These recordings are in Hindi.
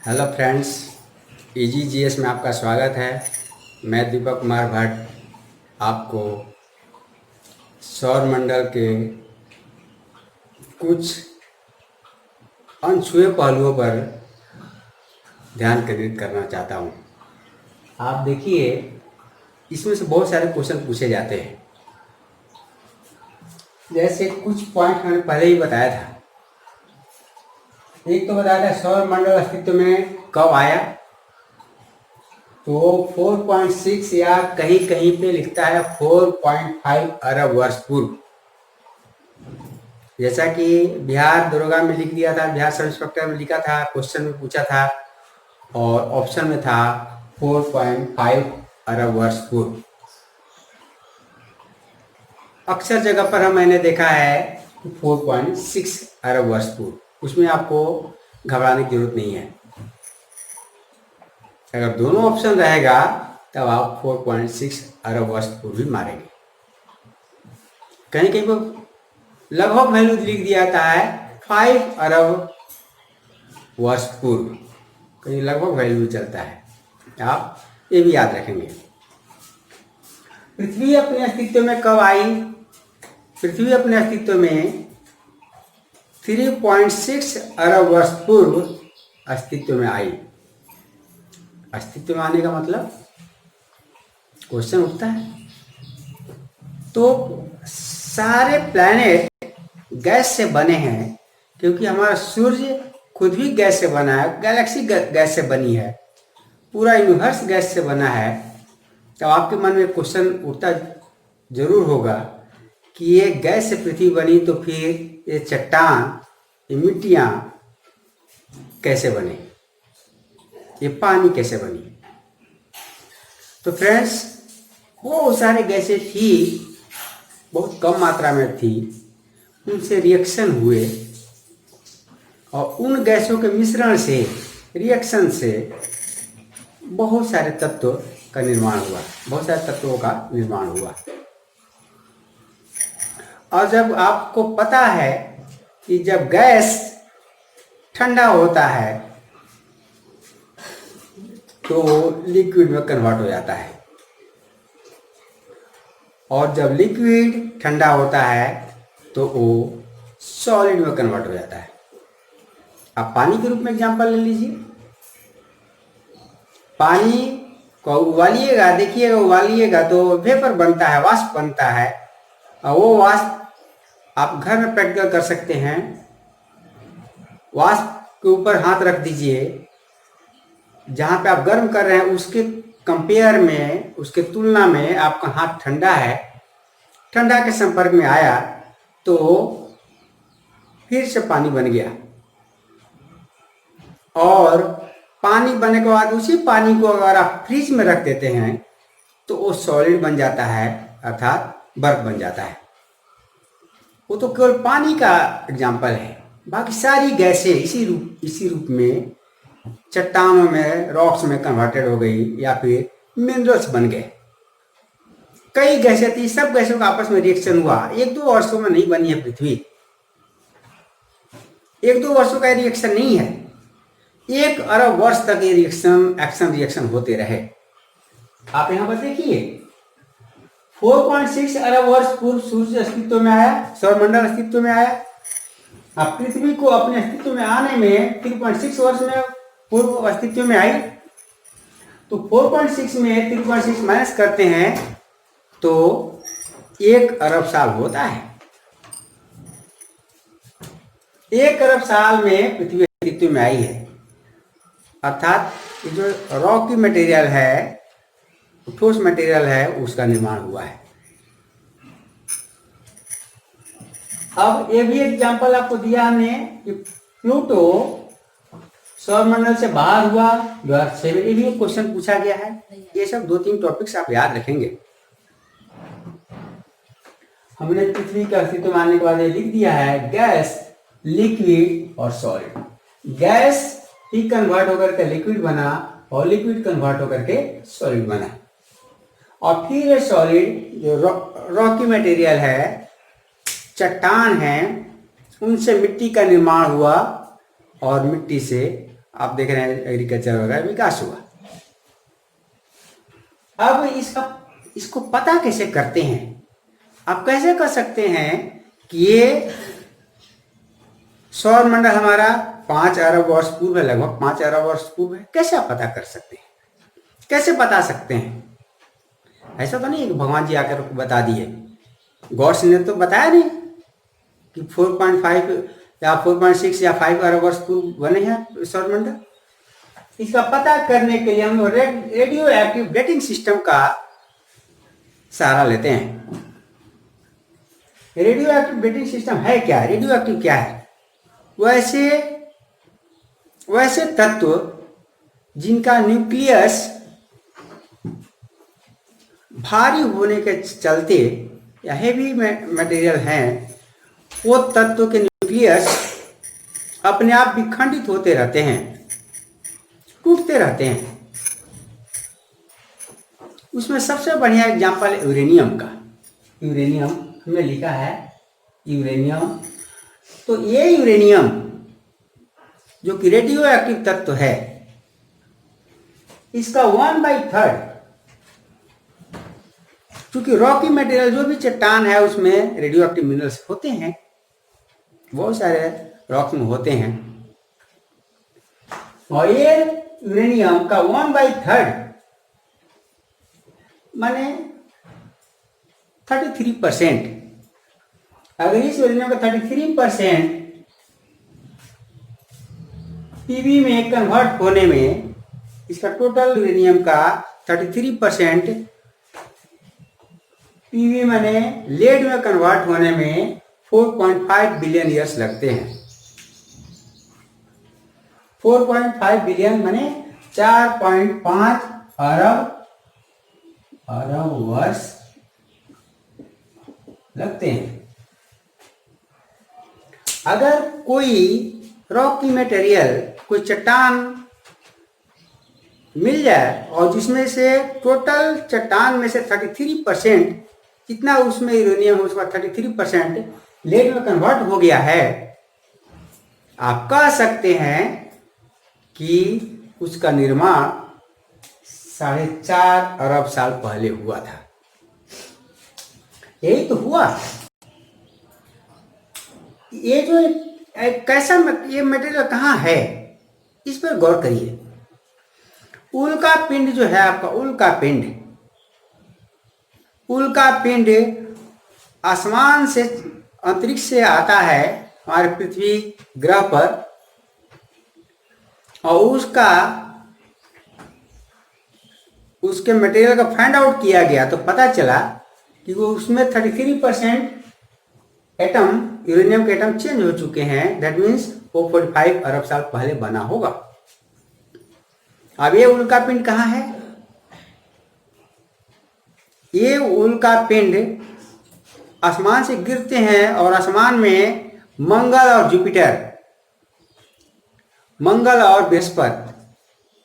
हेलो फ्रेंड्स, इजी जीएस में आपका स्वागत है। मैं दीपक कुमार भट्ट आपको सौर मंडल के कुछ अनछुए पहलुओं पर ध्यान केंद्रित करना चाहता हूँ। आप देखिए, इसमें से बहुत सारे क्वेश्चन पूछे जाते हैं। जैसे कुछ पॉइंट मैंने पहले ही बताया था। एक तो बताया था सौर मंडल अस्तित्व में कब आया, तो 4.6 या कहीं कहीं पे लिखता है 4.5 अरब वर्ष पूर्व। जैसा कि बिहार दरोगा में लिख दिया था, बिहार सब इंस्पेक्टर में लिखा था, क्वेश्चन में पूछा था और ऑप्शन में था 4.5 अरब वर्ष पूर्व। अक्सर जगह पर मैंने देखा है 4.6 अरब वर्ष पूर्व। उसमें आपको घबराने की जरूरत नहीं है। अगर दोनों ऑप्शन रहेगा तब आप 4.6 अरब वर्ष पूर्व भी मारेंगे। कहीं कहीं पर लगभग वैल्यू लिख दिया जाता है 5 अरब वर्ष पूर्व, कहीं लगभग वैल्यू चलता है। आप ये भी याद रखेंगे। पृथ्वी अपने अस्तित्व में कब आई? पृथ्वी अपने अस्तित्व में 3.6 अरब वर्ष पूर्व अस्तित्व में आई। अस्तित्व में आने का मतलब क्वेश्चन उठता है। तो सारे प्लैनेट गैस से बने हैं, क्योंकि हमारा सूर्य खुद भी गैस से बना है, गैलेक्सी गैस से बनी है, पूरा यूनिवर्स गैस से बना है। तो आपके मन में क्वेश्चन उठता जरूर होगा कि ये गैस से पृथ्वी बनी, तो फिर ये चट्टान, ये मिट्टियाँ कैसे बने, ये पानी कैसे बनी? तो फ्रेंड्स, वो सारे गैसें थी, बहुत कम मात्रा में थी, उनसे रिएक्शन हुए और उन गैसों के मिश्रण से, रिएक्शन से बहुत सारे तत्व का निर्माण हुआ, बहुत सारे तत्वों का निर्माण हुआ। और जब आपको पता है कि जब गैस ठंडा होता है तो लिक्विड में कन्वर्ट हो जाता है, और जब लिक्विड ठंडा होता है तो वो सॉलिड में कन्वर्ट हो जाता है। आप पानी के रूप में एग्जांपल ले लीजिए। पानी को उबालिएगा, देखिएगा, उबालिएगा तो वेपर बनता है, वाष्प बनता है, और वो वाष्प आप घर में प्रैक्टिकल कर सकते हैं। वाष्प के ऊपर हाथ रख दीजिए, जहाँ पे आप गर्म कर रहे हैं उसके कंपेयर में, उसके तुलना में आपका हाथ ठंडा है, ठंडा के संपर्क में आया तो फिर से पानी बन गया। और पानी बनने के बाद उसी पानी को अगर आप फ्रिज में रख देते हैं तो वो सॉलिड बन जाता है, अर्थात बर्फ बन जाता है। वो तो केवल पानी का एग्जाम्पल है। बाकी सारी गैसें इसी रूप में चट्टानों में, रॉक्स में कन्वर्टेड हो गई या फिर मिनरल्स बन गए। कई गैसें थी, सब गैसों का आपस में रिएक्शन हुआ। 1-2 वर्षों में नहीं बनी है पृथ्वी, 1-2 वर्षों का रिएक्शन नहीं है, 1 अरब वर्ष तक ये एक्शन रिएक्शन होते रहे। आप यहां पर देखिए, 4.6 अरब वर्ष पूर्व सूर्य अस्तित्व में आया, सौरमंडल अस्तित्व में आया। अब पृथ्वी को अपने अस्तित्व में आने में 3.6 वर्ष में पूर्व अस्तित्व में आई। तो 4.6 में 3.6 माइनस करते हैं तो 1 अरब साल होता है। 1 अरब साल में पृथ्वी अस्तित्व में आई है, अर्थात ये जो रॉकी मटेरियल है, ठोस मटेरियल है, उसका निर्माण हुआ है। अब ये भी एग्जांपल आपको दिया हमने कि प्लूटो सौरमंडल से बाहर हुआ 2006 में, ये भी एक क्वेश्चन पूछा गया है। ये सब 2-3 टॉपिक्स आप याद रखेंगे। हमने पृथ्वी का अस्तित्व मानने के बाद ये लिख दिया है गैस, लिक्विड और सॉलिड। गैस ही कन्वर्ट होकर के लिक्विड बना और लिक्विड कन्वर्ट होकर के सॉलिड बना, और फिर ये सॉलिड जो रॉकी मटेरियल है, चट्टान है, उनसे मिट्टी का निर्माण हुआ और मिट्टी से आप देख रहे हैं एग्रीकल्चर वगैरह विकास हुआ। अब इसको पता कैसे करते हैं? आप कैसे कर सकते हैं कि ये सौर मंडल हमारा 5 अरब वर्ष पूर्व है, लगभग 5 अरब वर्ष पूर्व है, कैसे आप पता कर सकते हैं? कैसे बता सकते हैं? ऐसा तो नहीं है कि भगवान जी आकर बता दिए। गॉड्स ने तो बताया नहीं कि 4.5 या 4.6 या 5 अरब वर्ष पूर्व बने हैं सौर मंडल। इसका पता करने के लिए हम रेडियो एक्टिव डेटिंग सिस्टम का सहारा लेते हैं। रेडियो एक्टिव डेटिंग सिस्टम है क्या? रेडियो एक्टिव क्या है? वैसे तत्व जिनका न्यूक्लियस भारी होने के चलते या हेवी मटेरियल हैं, वो तत्व के न्यूक्लियस अपने आप विखंडित होते रहते हैं, टूटते रहते हैं। उसमें सबसे बढ़िया एग्जांपल है यूरेनियम का। यूरेनियम हमने लिखा है यूरेनियम। तो ये यूरेनियम जो कि रेडियो एक्टिव तत्व है, इसका 1/3, क्योंकि रॉकी मटेरियल जो भी चट्टान है उसमें रेडियो एक्टिव मिनरल्स होते हैं, बहुत सारे रॉक्स में होते हैं। और ये यूरेनियम का 1/3 माने 33%। अगर इस यूरेनियम का 33% पीवी में कन्वर्ट होने में, इसका टोटल यूरेनियम का 33% पीवी माने लेड में कन्वर्ट होने में 4.5 बिलियन ईयर्स लगते हैं। 4.5 बिलियन माने 4.5 अरब वर्ष लगते हैं। अगर कोई रॉकी मटेरियल, कोई चट्टान मिल जाए और जिसमें से टोटल चट्टान में से 33% जितना उसमें यूरेनियम है उसका 33% लेड में कन्वर्ट हो गया है, आप कह सकते हैं कि उसका निर्माण 4.5 अरब साल पहले हुआ था। यही तो हुआ। ये जो कैसा ये मटेरियल कहाँ है, इस पर गौर करिए। उल्का पिंड जो है आपका, उल्का पिंड आसमान से, अंतरिक्ष से आता है हमारे पृथ्वी ग्रह पर, और उसके मटेरियल का फाइंड आउट किया गया तो पता चला कि वो उसमें 33% एटम, यूरेनियम के एटम चेंज हो चुके हैं। दैट मीन्स वो 45 अरब साल पहले बना होगा। अब ये उल्का पिंड कहाँ है? ये उल्का पिंड आसमान से गिरते हैं और आसमान में मंगल और बृहस्पति,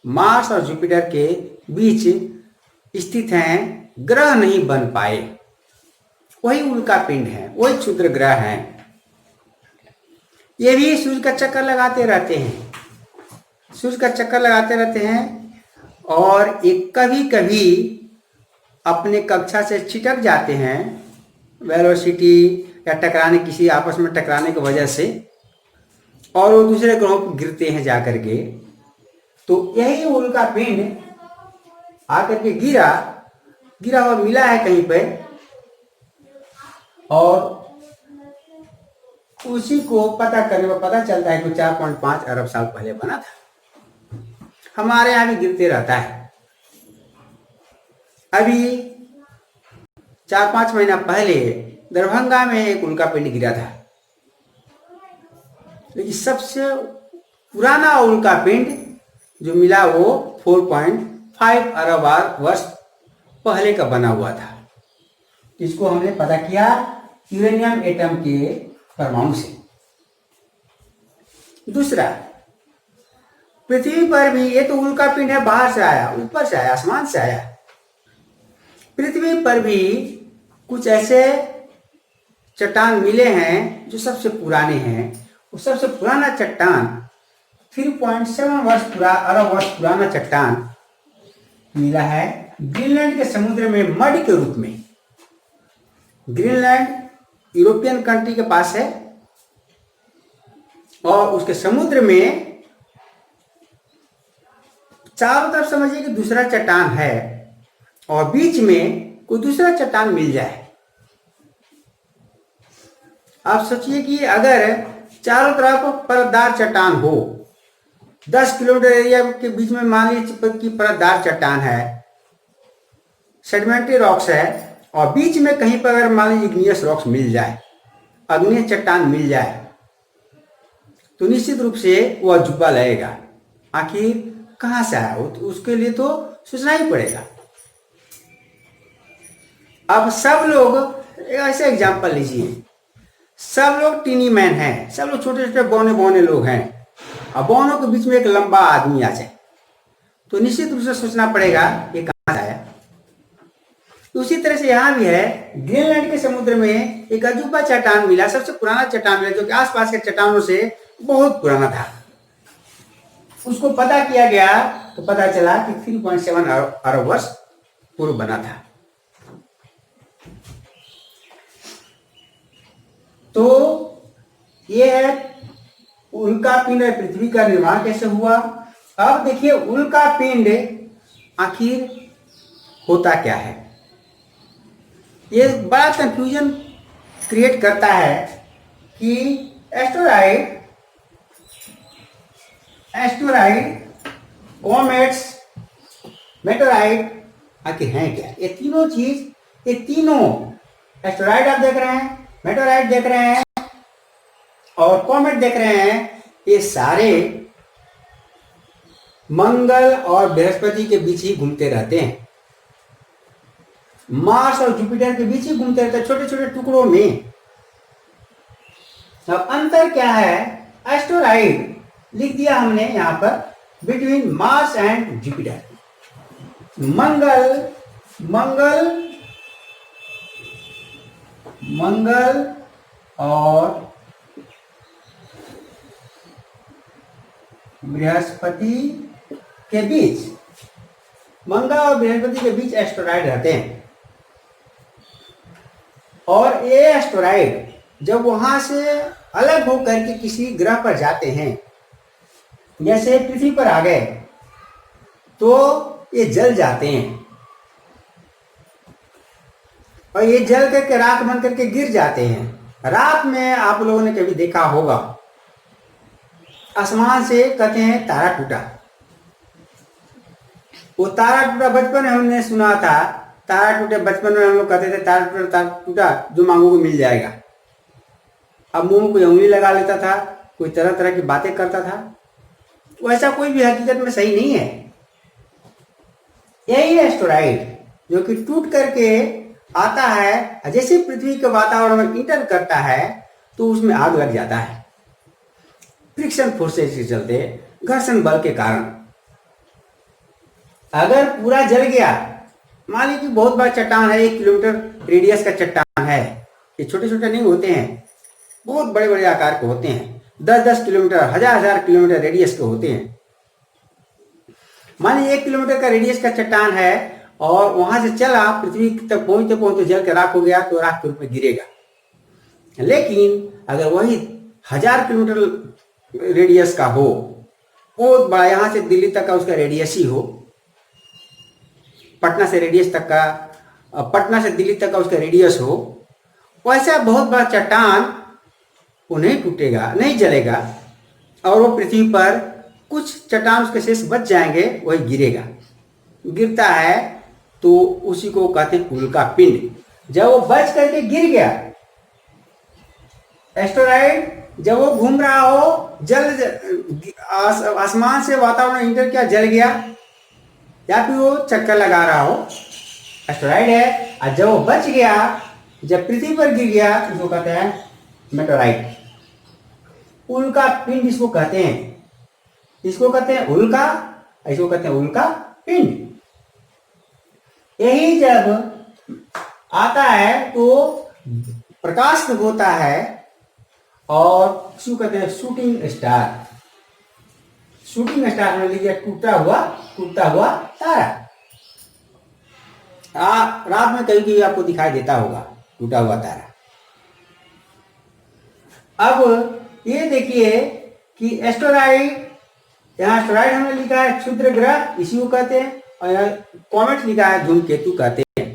मार्स और जुपिटर के बीच स्थित हैं, ग्रह नहीं बन पाए। वही उल्का पिंड है, वही क्षुद्र ग्रह हैं। ये भी सूर्य का चक्कर लगाते रहते हैं, और ये कभी कभी अपने कक्षा से छिटक जाते हैं, वेलोसिटी या किसी आपस में टकराने की वजह से, और वो दूसरे ग्रहों पर गिरते हैं जाकर के। तो यही उल्का पिंड आकर के गिरा हुआ मिला है कहीं पे, और उसी को पता करने पर पता चलता है कि 4.5 अरब साल पहले बना था। हमारे यहाँ भी गिरते रहता है। अभी 4-5 महीना पहले दरभंगा में एक उल्का पिंड गिरा था, लेकिन सबसे पुराना उल्का पिंड जो मिला वो 4.5 अरब वर्ष पहले का बना हुआ था। इसको हमने पता किया यूरेनियम एटम के परमाणु से। दूसरा, पृथ्वी पर भी, ये तो उल्का पिंड है, बाहर से आया, ऊपर से आया, आसमान से आया। पृथ्वी पर भी कुछ ऐसे चट्टान मिले हैं जो सबसे पुराने हैं। वो सबसे पुराना चट्टान 3.7 अरब वर्ष पुराना चट्टान मिला है ग्रीनलैंड के समुद्र में मड के रूप में। ग्रीनलैंड यूरोपियन कंट्री के पास है और उसके समुद्र में चारों तरफ समझिए कि दूसरा चट्टान है और बीच में कोई दूसरा चट्टान मिल जाए। आप सोचिए कि अगर चारों तरफ परतदार चट्टान हो, 10 किलोमीटर एरिया के बीच में मान लीजिए कि परतदार चट्टान है, सेडिमेंट्री रॉक्स है और बीच में कहीं पर अगर मान लीजिए इग्नियस रॉक्स मिल जाए, अग्निय चट्टान मिल जाए, तो निश्चित रूप से वो अजूबा लगेगा। आखिर कहां से आया हो, तो उसके लिए तो सोचना ही पड़ेगा। अब सब लोग ऐसे एग्जाम्पल लीजिए, सब लोग टीनी मैन हैं, सब लोग छोटे छोटे बौने बौने लोग हैं और बौनों के बीच में एक लंबा आदमी आ जाए तो निश्चित रूप से सोचना पड़ेगा ये कहां से आया। उसी तरह से यहां भी है, ग्रीनलैंड के समुद्र में एक अजूबा चट्टान मिला, सबसे पुराना चट्टान मिला जो कि आसपास के चट्टानों से बहुत पुराना था। उसको पता किया गया तो पता चला कि 3.7 अरब वर्ष पूर्व बना था। तो ये है उल्का पिंड पृथ्वी का निर्माण कैसे हुआ। अब देखिए उल्का पिंड आखिर होता क्या है, ये बड़ा कंफ्यूजन क्रिएट करता है कि एस्टेरॉइड, कॉमेट्स, मेटेराइट आखिर हैं क्या। ये तीनों चीज, ये तीनों एस्टेरॉइड आप देख रहे हैं, मेटेराइट देख रहे हैं और कॉमेट देख रहे हैं, ये सारे मंगल और बृहस्पति के बीच ही घूमते रहते हैं, मार्स और जुपिटर के बीच ही घूमते रहते हैं, छोटे छोटे टुकड़ों में। अब अंतर क्या है, एस्टेरॉइड लिख दिया हमने यहां पर बिटवीन मार्स एंड जुपिटर। मंगल और बृहस्पति के बीच, मंगल और बृहस्पति के बीच एस्टेरॉइड रहते हैं और ये एस्टेरॉइड जब वहां से अलग होकर के किसी ग्रह पर जाते हैं, जैसे पृथ्वी पर आ गए तो ये जल जाते हैं और ये जल करके राख बन करके गिर जाते हैं। रात में आप लोगों ने कभी देखा होगा, आसमान से कहते हैं तारा टूटा। वो तारा टूटा बचपन में हमने सुना था, तारा टूटे बचपन में हम लोग कहते थे तारा टूटा जो मांगोगे मिल जाएगा। अब मुंह में कोई उंगली लगा लेता था, कोई तरह तरह की बातें करता था, वैसा कोई भी हकीकत में सही नहीं है। यही है एस्टेरॉइड जो कि टूट करके आता है, जैसे पृथ्वी के वातावरण में इंटर करता है तो उसमें आग लग जाता है, फ्रिक्शन फोर्सेस के चलते, घर्षण बल के कारण। अगर पूरा जल गया, मान लीजिए बहुत बड़ा चट्टान है, 1 किलोमीटर रेडियस का चट्टान है, ये छोटे छोटे नहीं होते हैं, बहुत बड़े बड़े आकार के होते हैं, 10-10 किलोमीटर, 1000-1000 किलोमीटर रेडियस के होते हैं। मान लीजिए 1 किलोमीटर का रेडियस का चट्टान है और वहां से चला, पृथ्वी तक पहुंचते पहुंचते जल के राख हो गया तो राख के रूप में गिरेगा। लेकिन अगर वही 1000 किलोमीटर रेडियस का हो, बहुत बड़ा, यहां से दिल्ली तक का उसका रेडियस ही हो, पटना से दिल्ली तक का उसका रेडियस हो, वैसा बहुत बड़ा चट्टान वो नहीं टूटेगा, नहीं जलेगा और वो पृथ्वी पर कुछ चट्टान उसके शेष बच जाएंगे, वही गिरेगा। गिरता है तो उसी को कहते हैं उल्का पिंड। जब वो बच करके गिर गया, एस्टेरॉइड जब वो घूम रहा हो, आसमान से वातावरण इंटर किया, जल गया, या फिर वो चक्कर लगा रहा हो, एस्टेरॉइड है, और जब वो बच गया, जब पृथ्वी पर गिर गया, इसको कहते हैं मेटेराइट, उल्का पिंड इसको कहते हैं। इसको कहते हैं उल्का, इसको कहते हैं उल्का पिंड। यही जब आता है तो प्रकाश होता है और इसको कहते हैं शूटिंग स्टार। शूटिंग स्टार में लीजिए टूटता हुआ तारा। रात में कहीं कहीं आपको दिखाई देता होगा टूटा हुआ तारा। अब ये देखिए कि एस्टेरॉइड, यहाँ एस्टेरॉइड हमने लिखा है क्षुद्र ग्रह, इसी को कहते हैं, और यहाँ कॉमेट लिखा है धूमकेतु कहते हैं।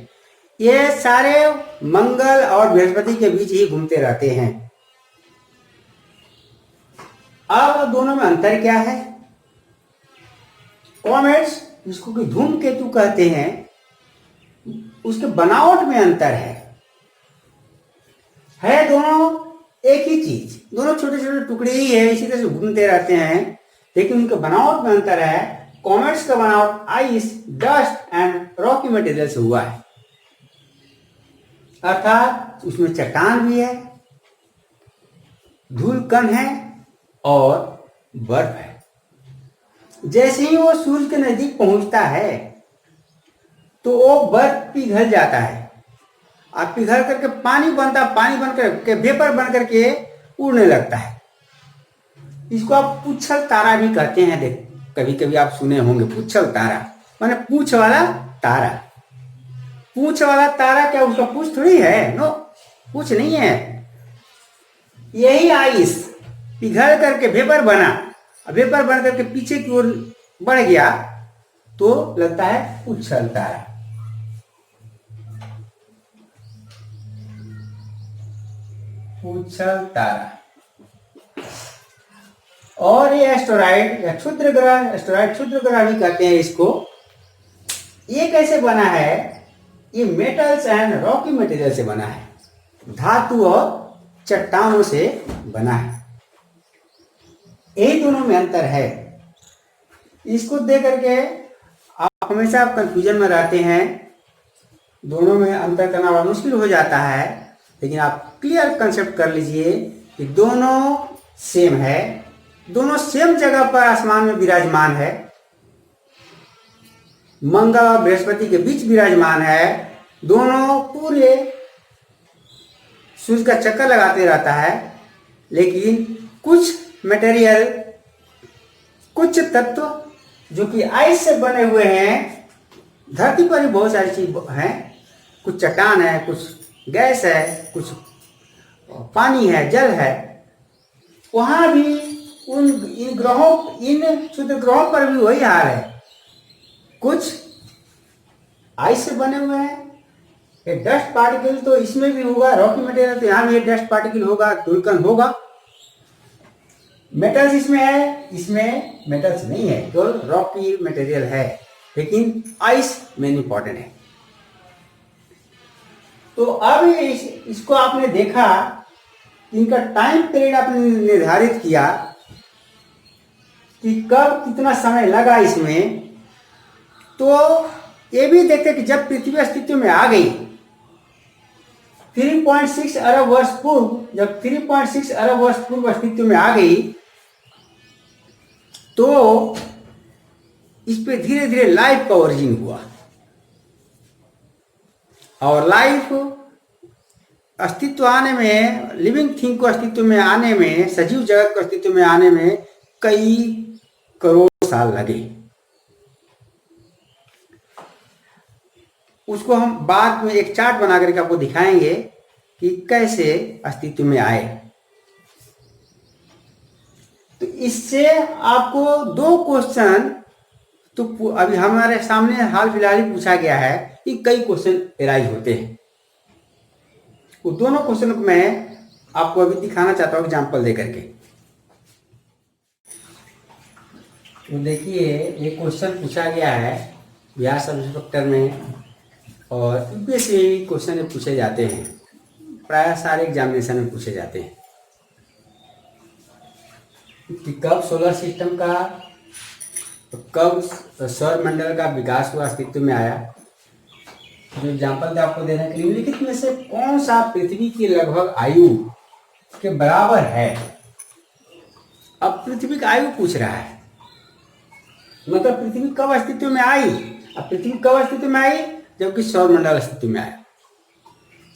ये सारे मंगल और बृहस्पति के बीच ही घूमते रहते हैं। अब दोनों में अंतर क्या है? कॉमेट्स, जिसको कि धूमकेतु कहते हैं, उसके बनावट में अंतर है दोनों एक ही चीज, दोनों छोटे छोटे टुकड़े ही है, इसी तरह से घूमते रहते हैं, लेकिन उनके बनावट में अंतर है। कॉमेट्स का बनावट ice, dust and Rocky material से हुआ है, अर्थात उसमें चट्टान भी है, धूल कण है और बर्फ है। जैसे ही वो सूर्य के नजदीक पहुंचता है तो वो बर्फ पिघल जाता है, और पिघल करके पानी बन करके वेपर बन करके उड़ने लगता है। इसको आप पुच्छल तारा भी कहते हैं। देख, कभी कभी आप सुने होंगे पुच्छल तारा, माने पूछ वाला तारा। पूछ वाला तारा क्या उसका पूछ थोड़ी है? नो, पूछ नहीं है। यही आइस पिघल करके वेपर बना, वेपर बन करके पीछे की ओर बढ़ गया तो लगता है पुच्छल तारा। पुच्छल तारा। और ये एस्टेरॉइड या क्षुद्र ग्रह, एस्टेरॉइड क्षुद्र ग्रह भी कहते हैं इसको। ये कैसे बना है? ये मेटल्स एंड रॉकी मटेरियल से बना है, धातु और चट्टानों से बना है। यही दोनों में अंतर है। इसको देख करके आप हमेशा कंफ्यूजन में रहते हैं, दोनों में अंतर करना बड़ा मुश्किल हो जाता है। लेकिन आप क्लियर कंसेप्ट कर लीजिए कि दोनों सेम है, दोनों सेम जगह पर आसमान में विराजमान है, मंगल और बृहस्पति के बीच विराजमान है। दोनों पूरे सूर्य का चक्कर लगाते रहता है, लेकिन कुछ मटेरियल, कुछ तत्व जो कि आइस से बने हुए हैं, धरती पर ही बहुत सारी चीज हैं, कुछ चट्टान है, कुछ गैस है, कुछ पानी है, जल है। वहां भी इन ग्रहों, इन क्षुद्र ग्रहों पर भी वही हाल है। कुछ आइस से बने हुए हैं, ये डस्ट पार्टिकल तो इसमें भी होगा, रॉकी मटेरियल तो यहाँ भी डस्ट पार्टिकल होगा, धूलकण होगा। मेटल्स इसमें है, इसमें मेटल्स नहीं है, तो रॉकी मटेरियल है, लेकिन आइस मेन इंपॉर्टेंट है। तो अब इसको आपने देखा, इनका टाइम पीरियड आपने निर्धारित किया कि कब कितना समय लगा इसमें। तो ये भी देखते कि जब पृथ्वी अस्तित्व में आ गई 3.6 अरब वर्ष पूर्व, जब 3.6 अरब वर्ष पूर्व अस्तित्व में आ गई, तो इस पे धीरे धीरे लाइफ का ओरिजिन हुआ। और लाइफ अस्तित्व आने में, लिविंग थिंग को अस्तित्व में आने में, सजीव जगत को अस्तित्व में आने में कई करोड़ साल लगे। उसको हम बाद में एक चार्ट बना करके आपको दिखाएंगे कि कैसे अस्तित्व में आए। तो इससे आपको दो क्वेश्चन तो अभी हमारे सामने हाल फिलहाल ही पूछा गया है कि कई क्वेश्चन एराइज होते हैं। वो दोनों क्वेश्चन को मैं आपको अभी दिखाना चाहता हूँ एग्जाम्पल देकर के। तो देखिए, ये क्वेश्चन पूछा गया है बिहार सब इंस्पेक्टर में, और यूपीएससी में भी क्वेश्चन पूछे जाते हैं, प्राय सारे एग्जामिनेशन में पूछे जाते हैं कि कब सोलर सिस्टम का, कब सौर मंडल का विकास हुआ, अस्तित्व में आया। जो एग्जाम्पल आपको देने के लिए, निम्नलिखित में से कौन सा पृथ्वी की लगभग आयु के बराबर है। अब पृथ्वी की आयु पूछ रहा है, मतलब पृथ्वी कब अस्तित्व में आई। अब पृथ्वी कब अस्तित्व में आई? जबकि सौर मंडल अस्तित्व में आया।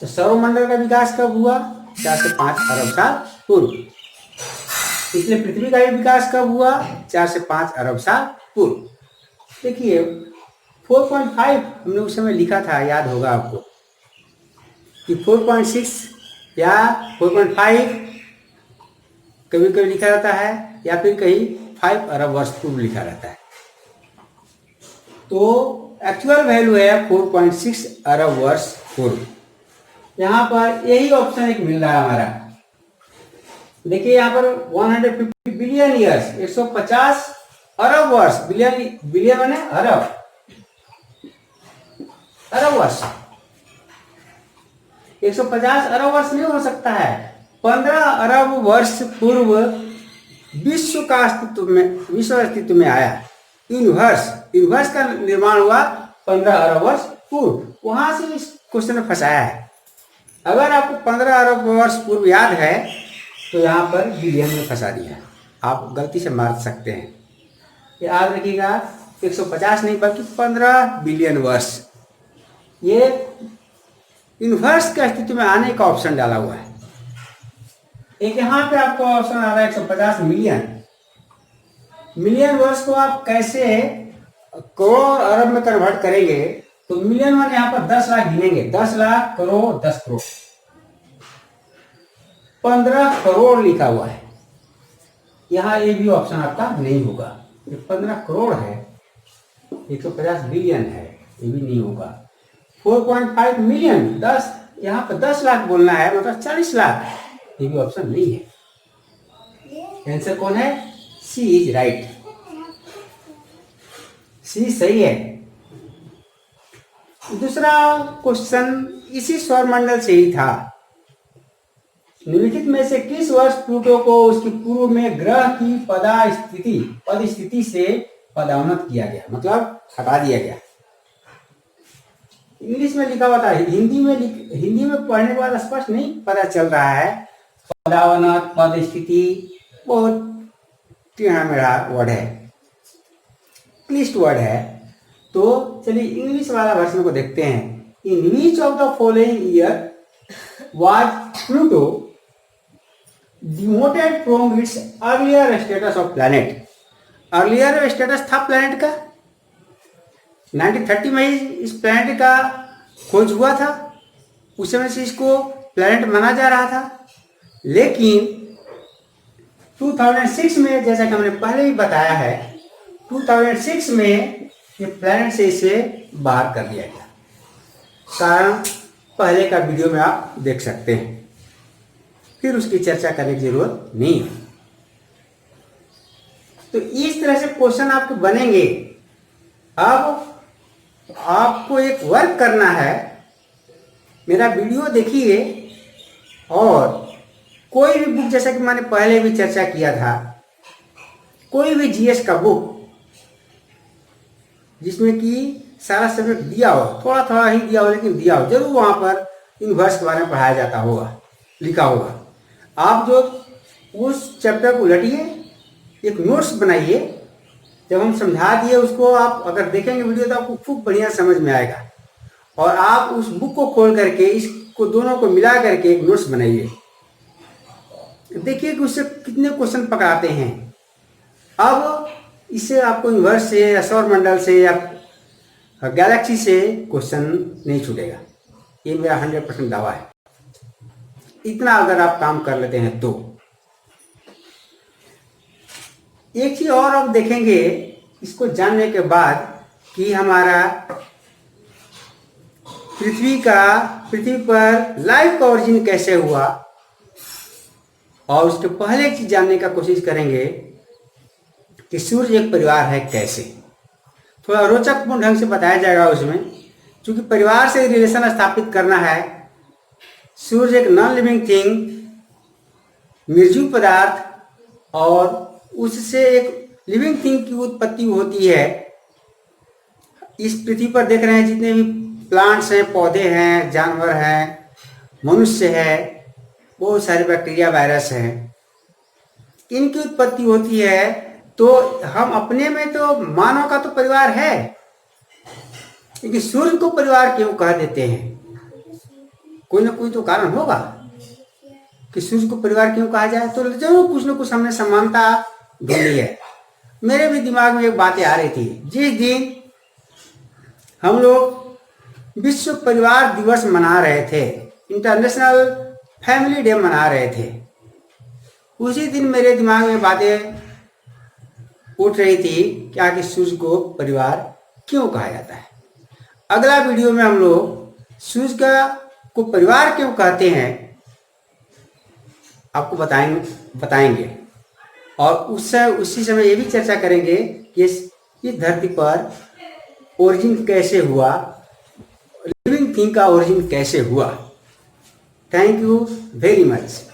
तो सौर मंडल का विकास कब हुआ? 4 से 5 अरब साल पूर्व। इसलिए पृथ्वी का भी विकास कब हुआ? 4 से 5 अरब साल पूर्व। देखिए 4.5 हमने उस समय लिखा था, याद होगा आपको कि 4.6 या 4.5 कभी कभी लिखा रहता है, या फिर कहीं 5 अरब वर्ष पूर्व लिखा रहता है। तो एक्चुअल वैल्यू है 4.6 अरब वर्ष पूर्व। यहाँ पर यही ऑप्शन एक मिल रहा है हमारा। देखिए यहाँ पर 150 बिलियन ईयर्स, 150 अरब वर्ष, बिलियन बिलियन माने अरब, अरब वर्ष। 150 अरब वर्ष नहीं हो सकता है। 15 अरब वर्ष पूर्व विश्व का अस्तित्व में आया। यूनिवर्स का निर्माण हुआ 15 अरब वर्ष पूर्व। वहां से इस क्वेश्चन में फंसाया है। अगर आपको 15 अरब वर्ष पूर्व याद है तो यहाँ पर बिलियन में फंसा दिया, आप गलती से मार सकते हैं। याद रखिएगा 150 नहीं बल्कि 15 बिलियन वर्ष। ये यूनिवर्स के अस्तित्व में आने का ऑप्शन डाला हुआ है। एक यहाँ पे आपको ऑप्शन आ रहा है 150 मिलियन। मिलियन वर्ष को आप कैसे करोड़ अरब में कन्वर्ट करेंगे? तो मिलियन मान यहाँ पर 10 लाख गिनेंगे, 10 लाख करोड़, 10 करोड़, 15 करोड़ लिखा हुआ है। यहाँ ये भी ऑप्शन आपका नहीं होगा। ये 15 करोड़ है, 150 बिलियन है, ये भी नहीं होगा। 4.5 मिलियन, 10 यहाँ पर 10 लाख बोलना है, मतलब 40 लाख, ये भी ऑप्शन नहीं है। आंसर कौन है? सी इज राइट, सी सही है। दूसरा क्वेश्चन इसी सौरमंडल से ही था। निम्नलिखित में से किस वर्ष प्लूटो को उसके पूर्व में ग्रह की पदस्थिति से पदोन्नत किया गया, मतलब हटा दिया गया? इंग्लिश में लिखा हुआ था, हिंदी में पढ़ने के बाद स्पष्ट नहीं पता चल रहा है। पदोन्नत, पदस्थिति बहुत टेढ़ा मेढ़ा वर्ड है, क्लिष्ट वर्ड है। तो चलिए इंग्लिश वाला वर्जन को देखते हैं। In which of the following year was Pluto demoted from its earlier status of planet? Earlier status था प्लैनेट का, 1930 में ही इस प्लैनेट का खोज हुआ था। उस समय से इसको प्लैनेट माना जा रहा था। लेकिन 2006 में, जैसा कि हमने पहले ही बताया है, 2006 में ये प्लैनेट से इसे बाहर कर दिया गया। कारण पहले का वीडियो में आप देख सकते हैं, फिर उसकी चर्चा करने की जरूरत नहीं है। तो इस तरह से क्वेश्चन आपके बनेंगे। अब आपको एक वर्क करना है, मेरा वीडियो देखिए और कोई भी बुक, जैसा कि मैंने पहले भी चर्चा किया था, कोई भी जीएस का बुक जिसमें कि सारा सब्जेक्ट दिया हो, थोड़ा थोड़ा ही दिया हो लेकिन दिया हो, जरूर वहाँ पर यूनिवर्स के बारे में पढ़ाया जाता होगा, लिखा होगा। आप जो उस चैप्टर को उलटिए, एक नोट्स बनाइए। जब हम समझा दिए उसको, आप अगर देखेंगे वीडियो तो आपको खूब बढ़िया समझ में आएगा। और आप उस बुक को खोल करके इसको दोनों को मिला करके एक नोट्स बनाइए। देखिए कि उससे कितने क्वेश्चन पकड़ाते हैं। अब इससे आपको यूनिवर्स से या सौरमंडल से या गैलेक्सी से क्वेश्चन नहीं छूटेगा, ये मेरा 100% दावा है। इतना अगर आप काम कर लेते हैं तो। एक चीज और आप देखेंगे इसको जानने के बाद कि हमारा पृथ्वी पर लाइफ का ओरिजिन कैसे हुआ, और उसके पहले एक चीज जानने का कोशिश करेंगे कि सूर्य एक परिवार है कैसे। थोड़ा रोचकपूर्ण ढंग से बताया जाएगा उसमें, क्योंकि परिवार से रिलेशन स्थापित करना है। सूर्य एक नॉन लिविंग थिंग, निर्जीव पदार्थ, और उससे एक लिविंग थिंग की उत्पत्ति होती है। इस पृथ्वी पर देख रहे हैं जितने भी प्लांट्स हैं, पौधे हैं, जानवर हैं, मनुष्य है, बहुत सारे बैक्टीरिया, वायरस हैं, इनकी उत्पत्ति होती है। तो हम अपने में तो मानव का तो परिवार है, लेकिन सूर्य को परिवार क्यों कह देते हैं? कोई ना कोई तो कारण होगा कि सूर्य को परिवार क्यों कहा जाए, तो जरूर कुछ न कुछ हमने समानता ढूंढी है। मेरे भी दिमाग में एक बातें आ रही थी, जिस दिन हम लोग विश्व परिवार दिवस मना रहे थे, इंटरनेशनल फैमिली डे मना रहे थे, उसी दिन मेरे दिमाग में बातें उठ रही थी कि आखिर सूर्य को परिवार क्यों कहा जाता है। अगला वीडियो में हम लोग सूर्य को परिवार क्यों कहते हैं आपको बताएंगे और उसी समय ये भी चर्चा करेंगे कि इस धरती पर ओरिजिन कैसे हुआ, लिविंग थिंग का ओरिजिन कैसे हुआ। Thank you very much.